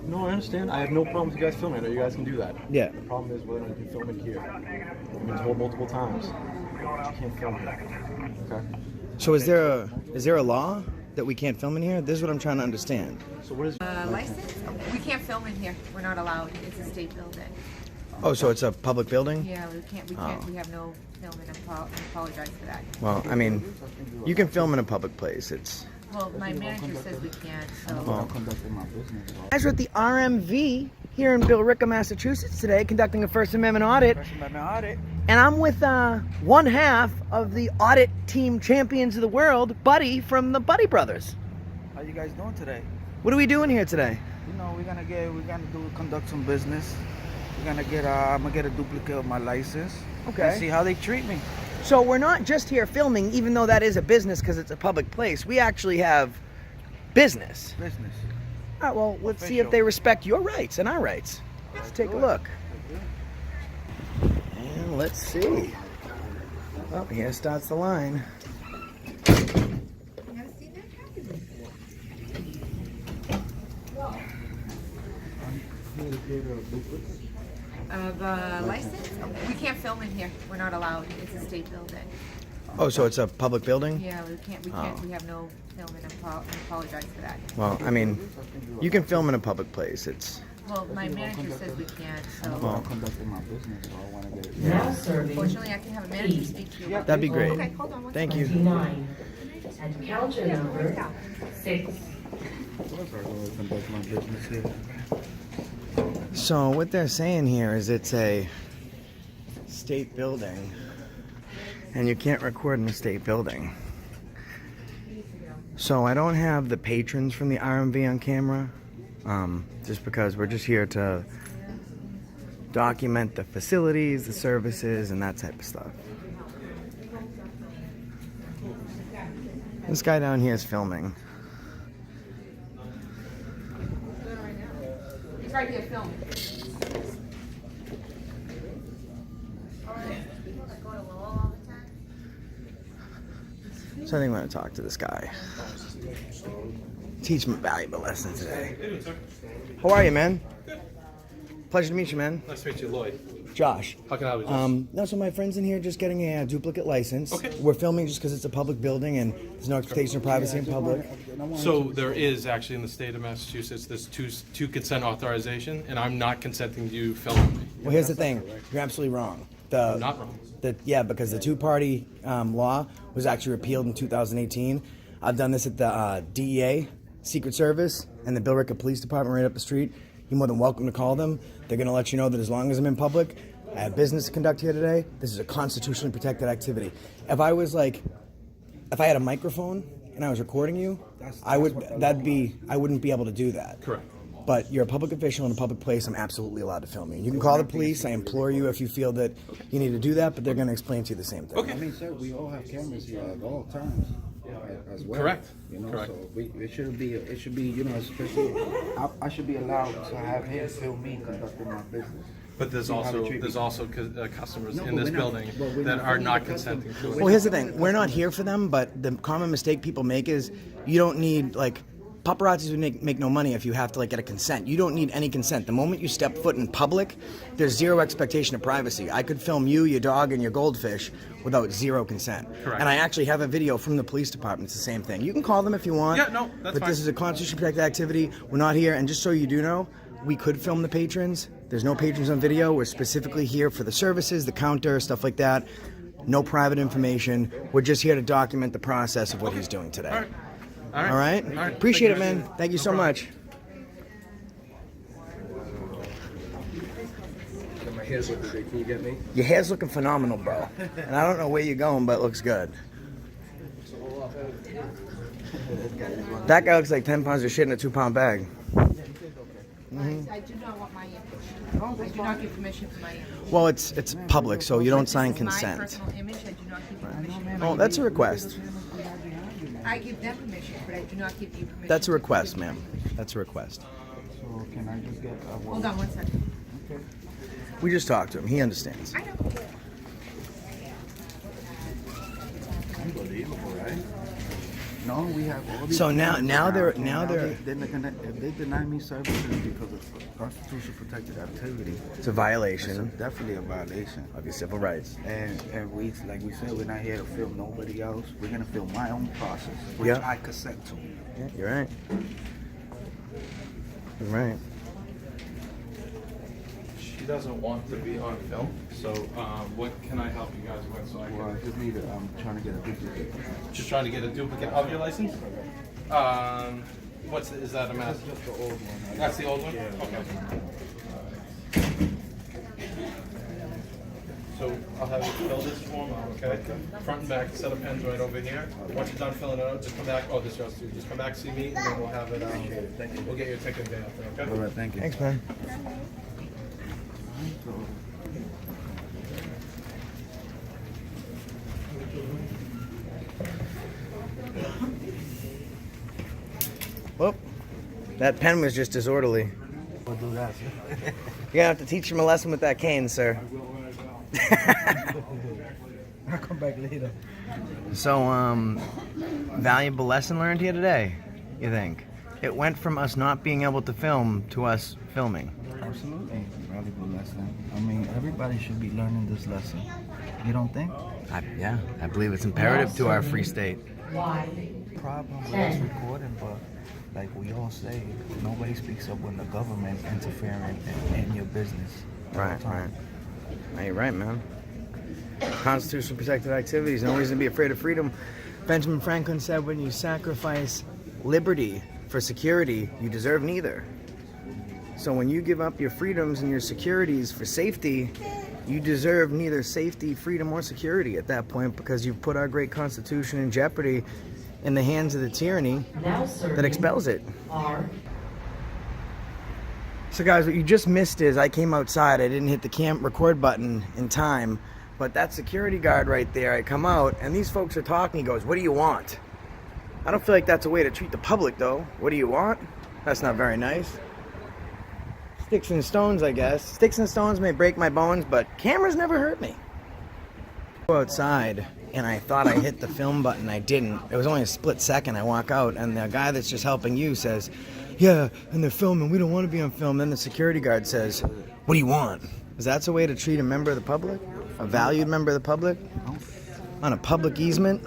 No, I understand. I have no problem with you guys filming. I know you guys can do that. Yeah. The problem is whether or not you can film it here. I've been told multiple times that you can't film here. Okay? So is there a law that we can't film in here? This is what I'm trying to understand. So what is... License? We can't film in here. We're not allowed. It's a state building. Oh, so it's a public building? Yeah, we can't. We have no filming. I apologize for that. Well, I mean, you can film in a public place. It's... Well, my manager says we can't, so... Guys, we're at the RMV here in Billerica, Massachusetts today, conducting a First Amendment audit. And I'm with one half of the audit team champions of the world, Buddy from the Buddy Brothers. How you guys doing today? What are we doing here today? You know, we're gonna conduct some business. I'm gonna get a duplicate of my license. Okay. And see how they treat me. So we're not just here filming, even though that is a business because it's a public place. We actually have business. Business. All right, well, let's see if they respect your rights and our rights. Let's take a look. And let's see. Oh, here starts the line. The license? We can't film in here. We're not allowed. It's a state building. Oh, so it's a public building? Yeah, we can't. We have no filming. I apologize for that. Well, I mean, you can film in a public place. It's... Well, my manager says we can't, so... Well, Now serving Fortunately, I can have a manager speak to you. that'd be great. Okay, hold on one Thank you. 29 and counter number 6. So what they're saying here is it's a state building, and you can't record in a state building. So I don't have the patrons from the RMV on camera, just because we're just here to document the facilities, the services, and that type of stuff. This guy down here is filming. He's right here filming. So I think I'm going to talk to this guy. Teach him a valuable lesson today. How are you, man? Pleasure to meet you, man. Nice to meet you, Lloyd. Josh. How can I help you? No, so my friend's in here just getting a duplicate license. Okay. We're filming just because it's a public building and there's no expectation of privacy in public. So there is actually in the state of Massachusetts, there's two consent authorization, and I'm not consenting to you filming me. Well, here's the thing. You're absolutely wrong. I'm not wrong. Yeah, because the two-party law was actually repealed in 2018. I've done this at the DEA, Secret Service, and the Billerica Police Department right up the street. You're more than welcome to call them. They're going to let you know that as long as I'm in public, I have business to conduct here today. This is a constitutionally protected activity. If I had a microphone and I was recording you, I wouldn't be able to do that. Correct. But you're a public official in a public place. I'm absolutely allowed to film you. You can call the police. I implore you if you feel that you need to do that, but they're going to explain to you the same thing. Okay. I mean, sir, we all have cameras here at all times, as well. Correct. You know, Correct. so it should be, you know, especially, I should be allowed to have him film me conducting my business. But there's See how they also treat me. customers No, in but this we're not- building but we're that not are filming not the customer. consenting to it. Well, here's the thing. We're not here for them, but the common mistake people make is you don't need, like, paparazzis would make no money if you have to, like, get a consent. You don't need any consent. The moment you step foot in public, there's zero expectation of privacy. I could film you, your dog, and your goldfish without zero consent. Correct. And I actually have a video from the police department. It's the same thing. You can call them if you want. Yeah, no, that's But fine. this is a constitutionally protected activity. We're not here. And just so you do know, we could film the patrons. There's no patrons on video. We're specifically here for the services, the counter, stuff like that. No private information. We're just here to document the process of what he's doing today. All right. All right. All right? All right. Appreciate it, Thank you. man. Thank you No so problem. much. My hair's looking good. Can you get me? Your hair's looking phenomenal, bro. And I don't know where you're going, but it looks good. That guy looks like 10 pounds of shit in a 2-pound bag. I do not want my image. I do not give permission for my image. Well, it's public, so you don't sign This is my consent. personal image. I do not give permission. Oh, that's a request. I give them permission, but I do not give you permission. That's a request, ma'am. That's a request. So can I just get a Hold on one second. We just talked to him. He understands. I know. Unbelievable, right? No, we have all these. So now they're if they deny me services because of constitutional protected activity, it's a violation it's definitely a violation. of your civil rights. And we, like we said, we're not here to film nobody else. We're gonna film my own process, which Yeah. I consent to. Yeah, you're right. You're right. She doesn't want to be on film, so what can I help you guys with? So I Well, can, I just need to. I'm trying to get a duplicate. just trying to get a duplicate of your license? Is that a mass? Just the old one. That's the old one? Okay. So I'll have you fill this form out, okay? Front and back, set of pens right over here. Once you're done filling it out, just come back, oh, this is yours too. Just come back, see me, and then we'll have it, we'll get your ticket there, okay? All right, thank you. Thanks, man. Well, that pen was just disorderly. We'll do that. You're gonna have to teach him a lesson with that cane, sir. I'll come back later. So, valuable lesson learned here today, you think? It went from us not being able to film to us filming. Absolutely, valuable lesson. I mean, everybody should be learning this lesson. You don't think? Yeah, I believe it's imperative to our free state. Y. Problem with us recording, but like we all say, nobody speaks up when the government interfering in your business. Right. No, you're right, man. Constitutional protected activities, no reason to be afraid of freedom. Benjamin Franklin said, when you sacrifice liberty for security, you deserve neither. So when you give up your freedoms and your securities for safety, you deserve neither safety, freedom, or security at that point, because you've put our great Constitution in jeopardy in the hands of the tyranny Now that serving expels it. R. So guys, what you just missed is I came outside. I didn't hit the record button in time, but that security guard right there, I come out and these folks are talking. He goes, "What do you want?" I don't feel like that's a way to treat the public, though. What do you want? That's not very nice. Sticks and stones, I guess. Sticks and stones may break my bones, but cameras never hurt me. I go outside and I thought I hit the film button. I didn't. It was only a split second. I walk out and the guy that's just helping you says, "Yeah, and they're filming. We don't want to be on film." Then the security guard says, "What do you want?" Is that a way to treat a member of the public? A valued member of the public? On a public easement?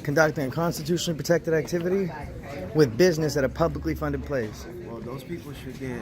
Conducting a constitutionally protected activity with business at a publicly funded place? Well, those people should get,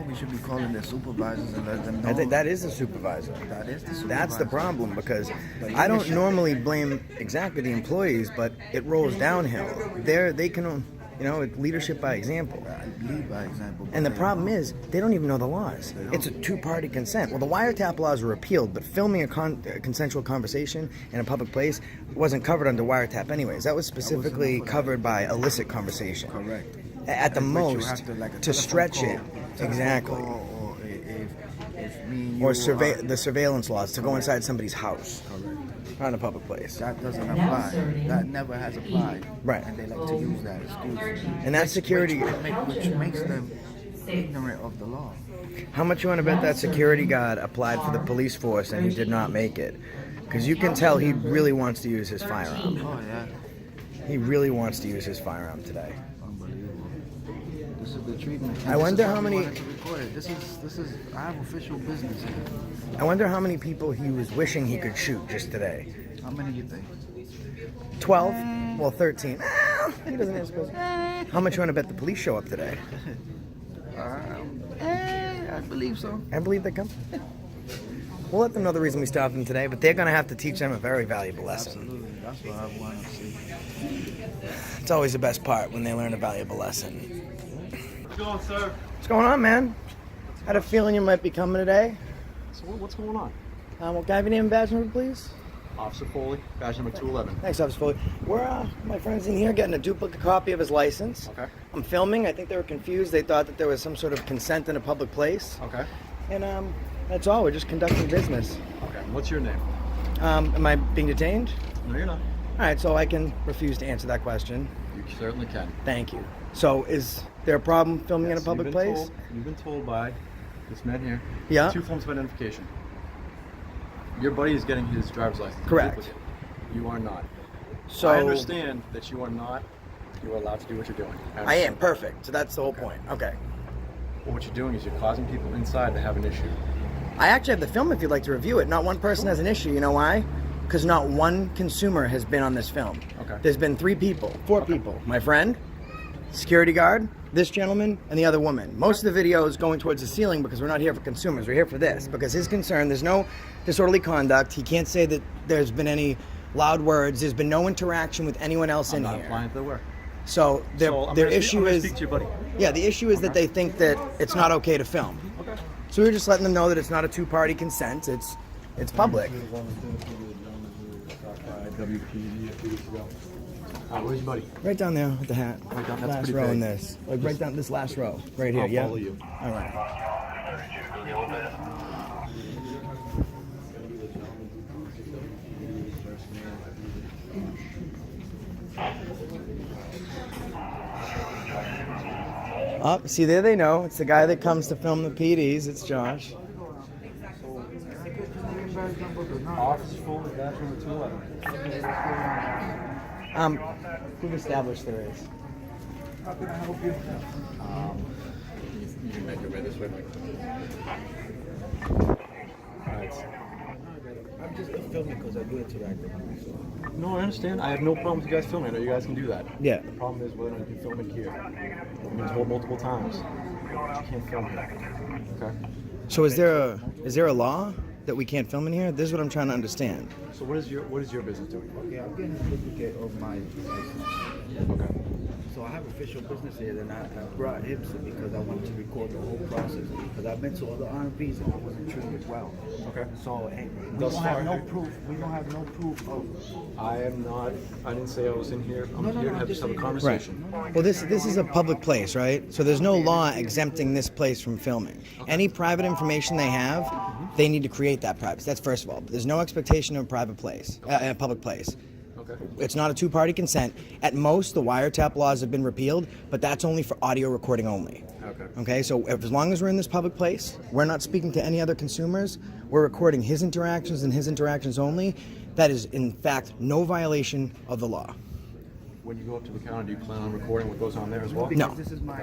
we should be calling their supervisors and let them know. I think that is the supervisor. That is the supervisor. That's the problem, because I don't normally blame exactly the employees, but it rolls downhill. They can, it's leadership by example. Lead by example. And the problem is, they don't even know the laws. It's a two-party consent. Well, the wiretap laws were repealed, but filming a consensual conversation in a public place wasn't covered under wiretap anyways. That was specifically covered by illicit conversation. Correct. At the But you most, have to, like a to stretch it. telephone Exactly. call, or if me and you Or are- the surveillance laws to go inside somebody's house. Correct. Not in a public place. That doesn't Now apply. serving That never has applied. Right. And they like to use that excuse. And that security, Which makes them ignorant of the law. how much you want to bet that security guard applied for the police force and he did not make it? Because you can tell he really wants to use his firearm. Oh yeah. He really wants to use his firearm today. Unbelievable. This is the treatment. I This wonder is how we many- wanted to record it. This is I have official business here. I wonder how many people he was wishing he could shoot just today. How many you think? 12? Well, 13. He doesn't have to. How much you want to bet the police show up today? I believe so. I believe they come. We'll let them know the reason we stopped them today, but they're going to have to teach them a very valuable lesson. Absolutely. That's what I want to see. It's always the best part when they learn a valuable lesson. What's going on, sir? What's going on, man? Had a feeling you might be coming today. So what's going on? Well, can I have your name and badge number, please? Officer Foley, badge number 211. Thanks, Officer Foley. We're, my friend's in here getting a duplicate copy of his license. Okay. I'm filming. I think they were confused. They thought that there was some sort of consent in a public place. Okay. And that's all. We're just conducting business. Okay. What's your name? Am I being detained? No, you're not. All right, so I can refuse to answer that question. You certainly can. Thank you. So is there a problem filming in a public place? You've been told by this man here. Yeah. 2 forms of identification. Your buddy is getting his driver's license. Correct. Duplicate. You are not. So I understand that you are not. You are allowed to do what you're doing. I am perfect. So that's the whole point. Okay. But what you're doing is you're causing people inside to have an issue. I actually have the film if you'd like to review it. Not one person has an issue. You know why? Because not one consumer has been on this film. Okay. There's been 4 people. My friend, security guard, this gentleman, and the other woman. Most of the video is going towards the ceiling because we're not here for consumers. We're here for this. Because his concern, there's no disorderly conduct. He can't say that there's been any loud words. There's been no interaction with anyone else in I'm not here. implying that there were. So their I'm gonna issue is, speak to your buddy. yeah, the issue is that they think that it's not okay to film. Okay. So we were just letting them know that it's not a 2-party consent. It's public. WPD a few weeks ago. Where's your buddy? Right down there with the hat. Right down, that's last pretty row in big. this. Like right down this last row. Right here, I'll yeah? follow you. All right. Oh, see, there they know. It's the guy that comes to film the PDs. It's Josh. Office full, bathroom at 211. We've established there is. You can make your way this way, Mike. Alright. I'm just filming because I do interactive. No, I understand. I have no problem with you guys filming. I know you guys can do that. Yeah. The problem is whether or not you can film it here. I've been told multiple times. You can't film here. Okay? So is there a law that we can't film in here? This is what I'm trying to understand. So what is your business doing? Okay, I'm getting a duplicate of my license. Okay. So I have official business here, and I brought Hipson because I wanted to record the whole process. Because I've been to other R&Bs and I wasn't treated well. Okay. So we Thus don't far, have no proof. We don't have no proof of. I didn't say I was in here. I'm No, here to I'm have just just have a saying- conversation. Well, this is a public place, right? So there's no law exempting this place from filming. Any private information they have, they need to create that privacy. That's first of all. But there's no expectation of a private place, a public place. Okay. It's not a 2-party consent. At most, the wiretap laws have been repealed, but that's only for audio recording only. Okay. Okay, so as long as we're in this public place, we're not speaking to any other consumers, we're recording his interactions and his interactions only. That is, in fact, no violation of the law. When you go up to the counter, do you plan on recording what goes on there as well? No. Because this is my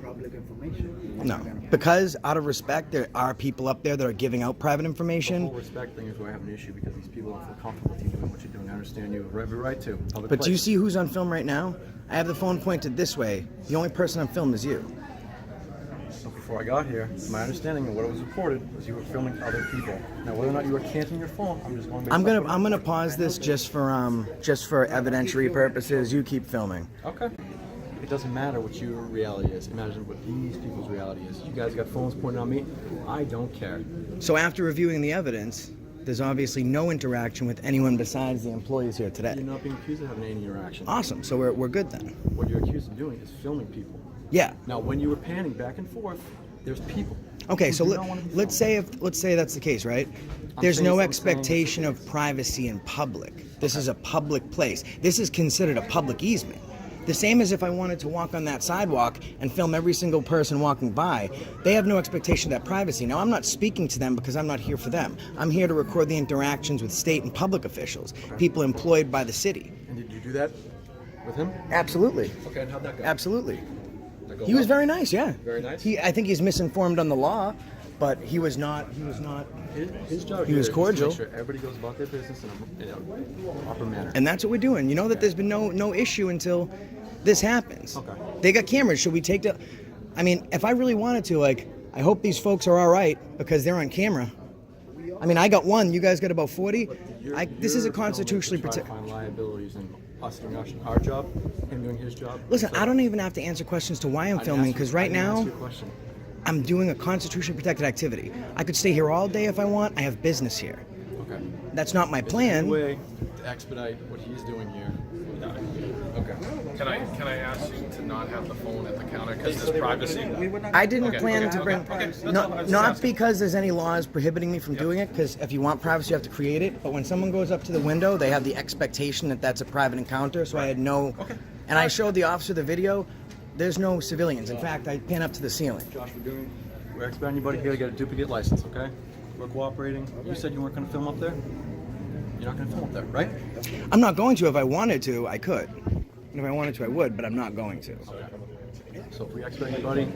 public information. No, because out of respect, there are people up there that are giving out private The information. whole respect thing is where I have an issue because these people don't feel comfortable with you doing what you're doing. I understand you have every right to. Public But do you place. see who's on film right now? I have the phone pointed this way. The only person on film is you. So before I got here, my understanding of what was reported was you were filming other people. Now, whether or not you were canceling your phone, I'm just going. I'm gonna pause this just for evidentiary purposes. You keep filming. Okay. It doesn't matter what your reality is. It matters what these people's reality is. You guys got phones pointed on me. I don't care. So after reviewing the evidence, there's obviously no interaction with anyone besides the employees here today. You're not being accused of having any interaction. Awesome. So we're good then. What you're accused of doing is filming people. Yeah. Now, when you were panning back and forth, there's people. Okay. So who do not wanna be let's say that's the case, right? There's no expectation of privacy in public. This is a public place. This is considered a public easement. The same as if I wanted to walk on that sidewalk and film every single person walking by. They have no expectation of that privacy. Now, I'm not speaking to them because I'm not here for them. I'm here to record the interactions with state and public officials, people employed by the city. And did you do that with him? Absolutely. Okay, and how'd that go? Absolutely. That go He was well? very nice, yeah. Very nice? I think he's misinformed on the law, but he was not. His job He here was is to cordial. make sure everybody goes about their business in a proper manner. And that's what we're doing. You know that there's been no issue until this happens. Okay. They got cameras. Should we take the? I mean, if I really wanted to, like, I hope these folks are all right because they're on camera. I mean, I got one. You guys got about 40. This is a constitutionally protected. protected. Find liabilities and us doing our job, him doing his job. Listen, So, I don't even have to answer questions to why I'm I didn't filming ask you- because I right didn't ask now you a question. I'm doing a constitutionally protected activity. I could stay here all day if I want. I have business here. Okay. That's not my Is there plan. any way to expedite what he's doing here? No. Okay. Can I ask you to not have the phone at the counter because there's privacy? I didn't Okay, plan okay, to bring, okay, that's all. I not, was just not asking. because there's any laws prohibiting me from doing it, because if you want privacy, you have to create it. But when someone goes up to the window, they have the expectation that that's a private encounter, so I had no, Okay. and I showed the officer the video, there's no civilians. In fact, I pan up to the ceiling. Josh, we're expediting your buddy here to get a duplicate license, okay? We're cooperating. You said you weren't going to film up there? You're not going to film up there, right? I'm not going to. If I wanted to, I could. And if I wanted to, I would, but I'm not going to. So if we expedite you, buddy,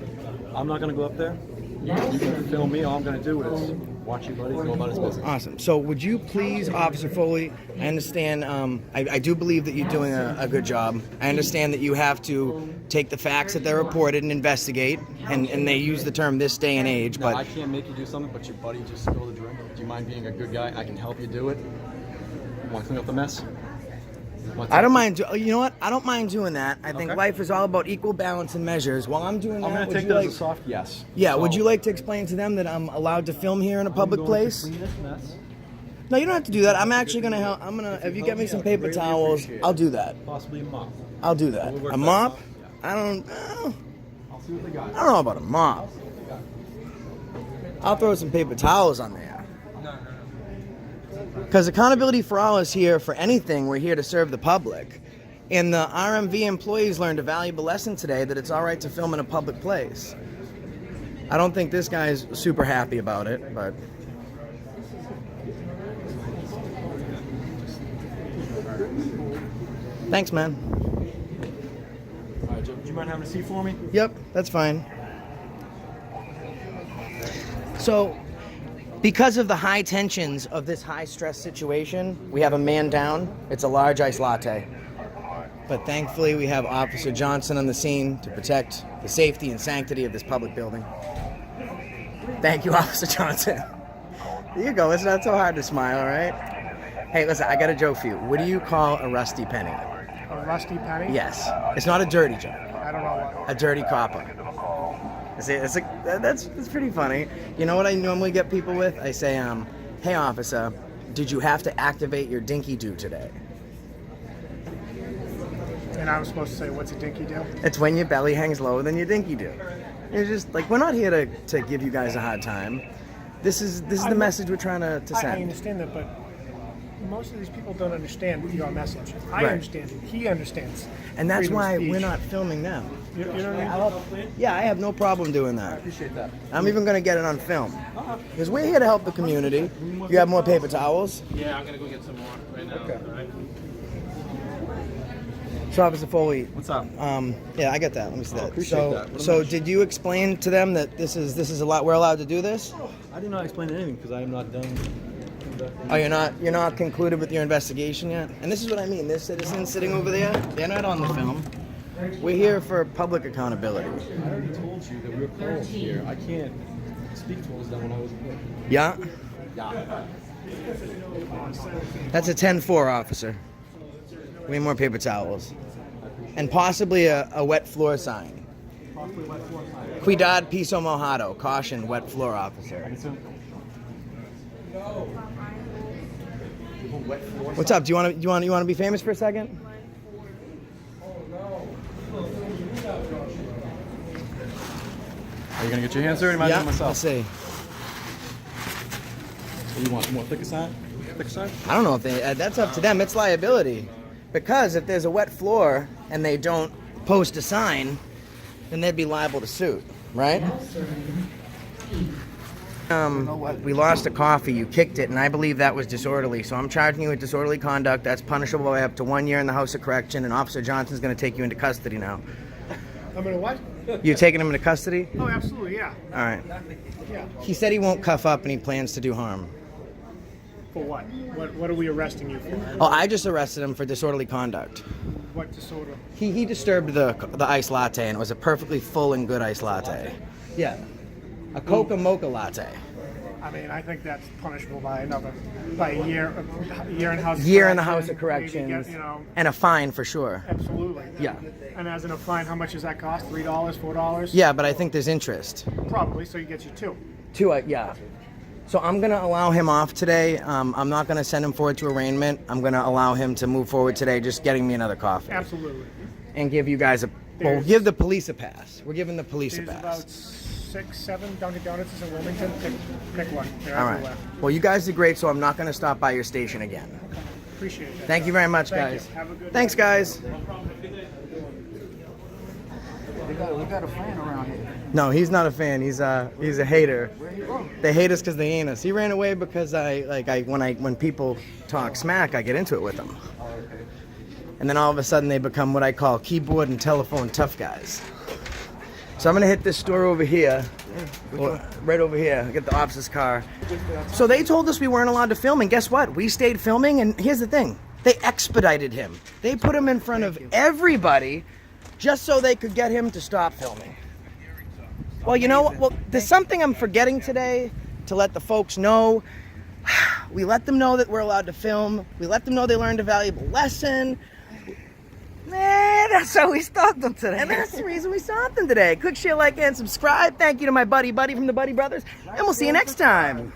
I'm not going to go up there. You can film me. All I'm going to do is watch you, buddy, go about his business. Awesome. So would you please, Officer Foley, I understand, I do believe that you're doing a good job. I understand that you have to take the facts that they're reported and investigate, and they use the term this day and age, Now, but I can't make you do something, but your buddy just spilled a drink. Do you mind being a good guy? I can help you do it. Want to clean up the mess? I don't mind, you know what? I don't mind doing that. I think Okay. life is all about equal balance and measures. While I'm doing that, I'm going to would take you that like... as a soft yes. Yeah, So, would you like to explain to them that I'm allowed to film here in a public I'm going to place? clean this mess. No, you don't have to do that. I'm actually gonna help. If you get me some paper towels, I'll do that. Possibly a mop. I'll do that. We'll work A that mop? out. I don't I'll see what they got. know about a mop. I'll throw some paper towels on there. Because accountability for all is here for anything. We're here to serve the public. And the RMV employees learned a valuable lesson today that it's all right to film in a public place. I don't think this guy's super happy about it, but... Thanks, man. All right, Joe, would you mind having a seat for me? Yep, that's fine. So, because of the high tensions of this high stress situation, we have a man down. It's a large iced latte. But thankfully, we have Officer Johnson on the scene to protect the safety and sanctity of this public building. Thank you, Officer Johnson. There you go. It's not so hard to smile, right? Hey, listen, I got a joke for you. What do you call a rusty penny? A rusty penny? Yes. It's not a dirty joke. I don't know what. A dirty copper. That's pretty funny. You know what I normally get people with? I say, hey officer, did you have to activate your dinky do today? And I was supposed to say, what's a dinky do? It's when your belly hangs lower than your dinky do. You're just like, we're not here to give you guys a hard time. This is the message we're trying to I send. understand that, but most of these people don't understand your message. I Right. understand it. He understands. And that's freedom of why speech. we're not filming them. You know what I mean? Yeah, I have no problem doing that. Appreciate that. I'm even going to get it on film. Because we're here to help the community. You have more paper towels? Yeah, I'm gonna go get some more right now. Okay. All right. So, Officer Foley, What's up? yeah, I get that. Let me see that. appreciate that. What a So mess. did you explain to them that this is a lot? We're allowed to do this? I did not explain anything because I am not done. Oh, you're not concluded with your investigation yet? And this is what I mean. This citizen sitting over there, they're not on the film. We're here for public accountability. I already told you that we were close here. I can't speak towards them when I wasn't here. Yeah? Yeah. That's a 10-4, officer. We need more paper towels. And possibly a wet floor sign. Cuidado piso mojado. Caution, wet floor officer. What's up? Do you want to be famous for a second? Are you gonna get your hands dirty? Am I doing it myself? Let's see. You want some more thicker side? Thicker side? I don't know if they. That's up to them. It's liability, because if there's a wet floor and they don't post a sign, then they'd be liable to sue, right? We lost a coffee. You kicked it, and I believe that was disorderly. So I'm charging you with disorderly conduct. That's punishable by up to 1 year in the House of Correction. And Officer Johnson's going to take you into custody now. I'm gonna what? You taking him into custody? Oh, absolutely, yeah. All right. Yeah. He said he won't cuff up, and he plans to do harm. For what? What are we arresting you for? Oh, I just arrested him for disorderly conduct. What disorder? He disturbed the iced latte, and it was a perfectly full and good iced latte. Yeah. A Coca Mocha latte. I mean, I think that's punishable by a year in House. Year in the House of Maybe Corrections. get, And a fine for sure. Absolutely. Yeah. And as in a fine, how much does that cost? $3, $4? Yeah, but I think there's interest. Probably. So you get you two. Yeah. So I'm going to allow him off today. I'm not going to send him forward to arraignment. I'm going to allow him to move forward today, just getting me another coffee. Absolutely. And give you guys we'll give the police a pass. We're giving the police a There's pass. about 6, 7 Dunkin' Donuts in Wilmington. Pick one. They're All right. everywhere. Well, you guys did great, so I'm not going to stop by your station again. Appreciate that. Thank you very much, Thank guys. you. Have a good Thanks, day. guys. We got a fan around here. No, he's not a fan. He's a hater. They hate us because they ain't us. He ran away because when people talk smack, I get into it with them. And then all of a sudden they become what I call keyboard and telephone tough guys. So I'm gonna hit this store over here, right over here, get the officer's car. So they told us we weren't allowed to film, and guess what? We stayed filming, and here's the thing. They expedited him. They put him in front of everybody just so they could get him to stop filming. Well, you know what? Well, there's something I'm forgetting today to let the folks know. We let them know that we're allowed to film. We let them know they learned a valuable lesson. Man, that's how we stopped them today. And that's the reason we stopped them today. Click, share, like, and subscribe. Thank you to my buddy from the Buddy Brothers. And we'll see you next time.